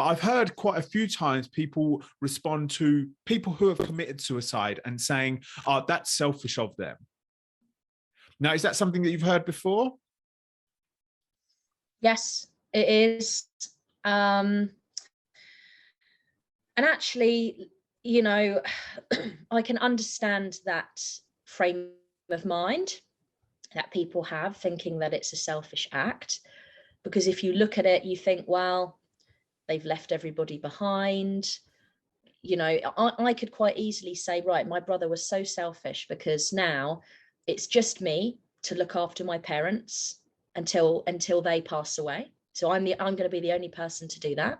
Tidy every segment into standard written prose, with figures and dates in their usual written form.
But I've heard quite a few times people respond to people who have committed suicide and saying, oh, that's selfish of them. Now, is that something that you've heard before? Yes, it is. And actually, you know, I can understand that frame of mind that people have, thinking that it's a selfish act. Because if you look at it, you think, well, they've left everybody behind. You know, I could quite easily say, right, my brother was so selfish because now it's just me to look after my parents until they pass away. So I'm going to be the only person to do that.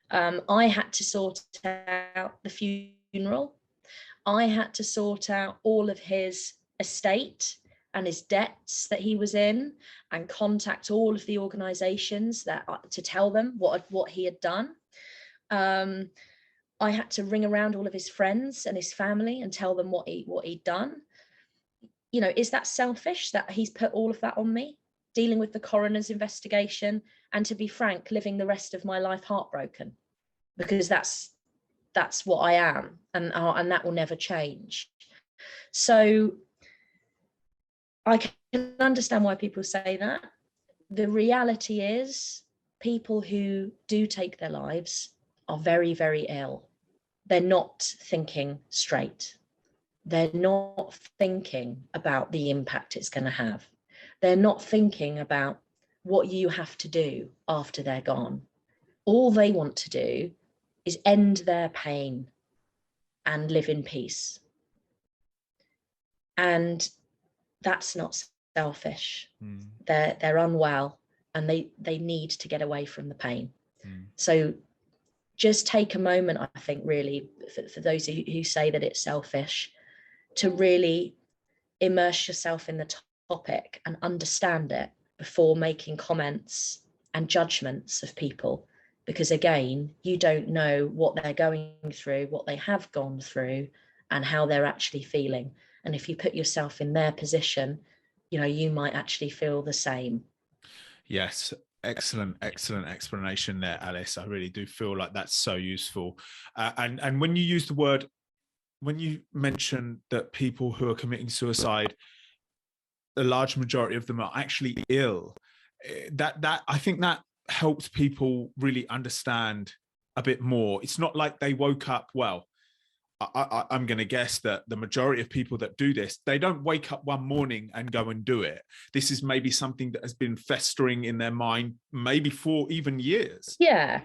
I had to sort out the funeral. I had to sort out all of his estate and his debts that he was in, and contact all of the organizations that to tell them what he had done. I had to ring around all of his friends and his family and tell them what he'd done. You know, is that selfish that he's put all of that on me? Dealing with the coroner's investigation, and to be frank, living the rest of my life heartbroken, because that's what I am, and that will never change. So I can understand why people say that. The reality is, people who do take their lives are very, very ill. They're not thinking straight. They're not thinking about the impact it's going to have. They're not thinking about what you have to do after they're gone. All they want to do is end their pain and live in peace. And that's not selfish. They're unwell, and they need to get away from the pain. So just take a moment, I think, really, for those who say that it's selfish, to really immerse yourself in the topic and understand it before making comments and judgments of people. Because again, you don't know what they're going through, what they have gone through, and how they're actually feeling. And if you put yourself in their position, you know, you might actually feel the same. Yes. Excellent explanation there, Alice. I really do feel like that's so useful. And when you use the word, when you mention that people who are committing suicide, the large majority of them are actually ill, that I think that helps people really understand a bit more. It's not like they woke up, well, I'm going to guess that the majority of people that do this, they don't wake up one morning and go and do it. This is maybe something that has been festering in their mind, maybe for even years. Yeah.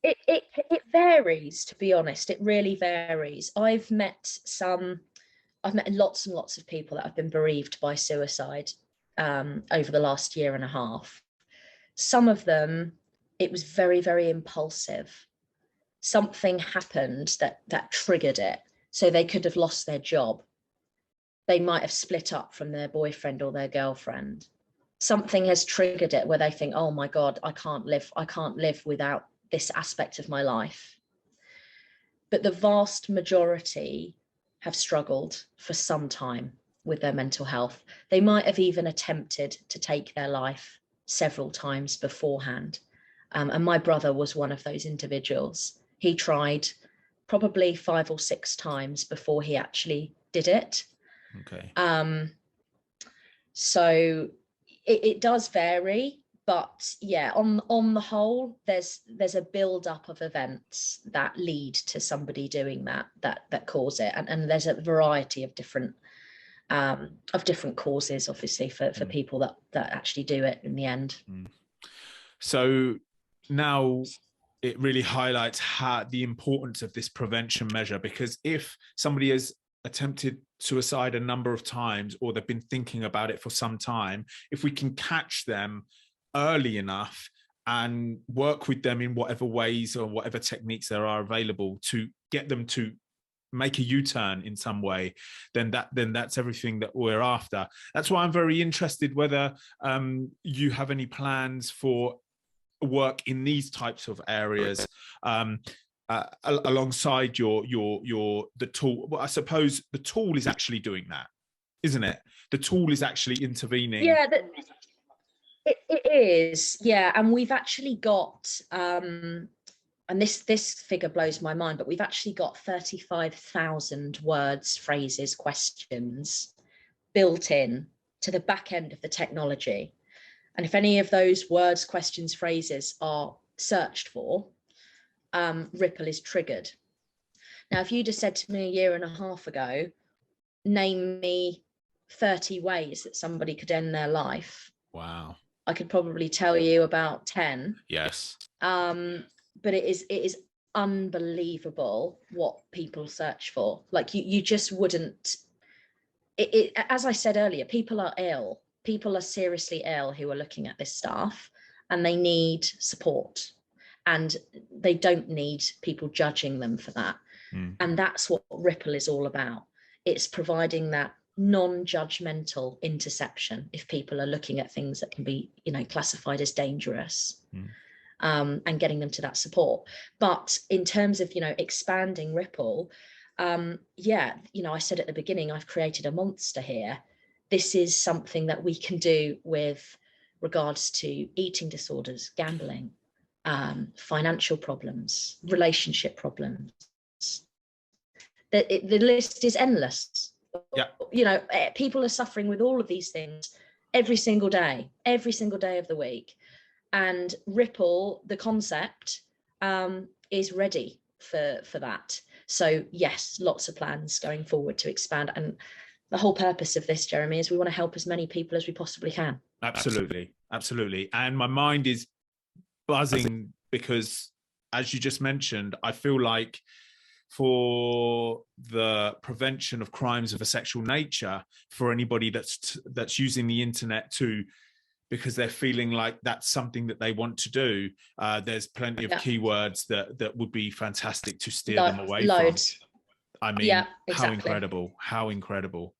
It varies, to be honest. It really varies. I've met lots and lots of people that have been bereaved by suicide over the last year and a half. Some of them, it was very, very impulsive. Something happened that triggered it. So they could have lost their job. They might have split up from their boyfriend or their girlfriend. Something has triggered it where they think, oh my God, I can't live without this aspect of my life. But the vast majority have struggled for some time with their mental health. They might have even attempted to take their life several times beforehand. And my brother was one of those individuals. He tried probably 5 or 6 times before he actually did it. Okay. So it does vary, but yeah, on the whole, there's a build-up of events that lead to somebody doing that cause it, and there's a variety of different causes, obviously, for people that actually do it in the end. So now it really highlights the importance of this prevention measure, because if somebody has attempted suicide a number of times, or they've been thinking about it for some time, if we can catch them early enough and work with them in whatever ways or whatever techniques there are available to get them to make a U-turn in some way, then that's everything that we're after. That's why I'm very interested whether you have any plans for work in these types of areas alongside the tool. Well, I suppose the tool is actually doing that, isn't it? The tool is actually intervening. Yeah, It is, yeah. And we've actually got, and this figure blows my mind, but we've actually got 35,000 words, phrases, questions built in to the back end of the technology. And if any of those words, questions, phrases are searched for, Ripple is triggered. Now, if you just said to me a year and a half ago, name me 30 ways that somebody could end their life. Wow. I could probably tell you about 10. Yes. But it is unbelievable what people search for. Like you just wouldn't. As I said earlier, people are ill. People are seriously ill who are looking at this stuff, and they need support, and they don't need people judging them for that. And that's what Ripple is all about. It's providing that non-judgmental interception if people are looking at things that can be, classified as dangerous, and getting them to that support. But in terms of, expanding Ripple, I said at the beginning, I've created a monster here. This is something that we can do with regards to eating disorders, gambling, financial problems, relationship problems. The list is endless. Yeah. People are suffering with all of these things every single day of the week. And Ripple, the concept, is ready for that. So yes, lots of plans going forward to expand. And the whole purpose of this, Jeremy, is we want to help as many people as we possibly can. Absolutely. And my mind is buzzing because, as you just mentioned, I feel like for the prevention of crimes of a sexual nature, for anybody that's using the internet because they're feeling like that's something that they want to do, there's plenty of keywords that would be fantastic to steer them away from. I mean, how incredible.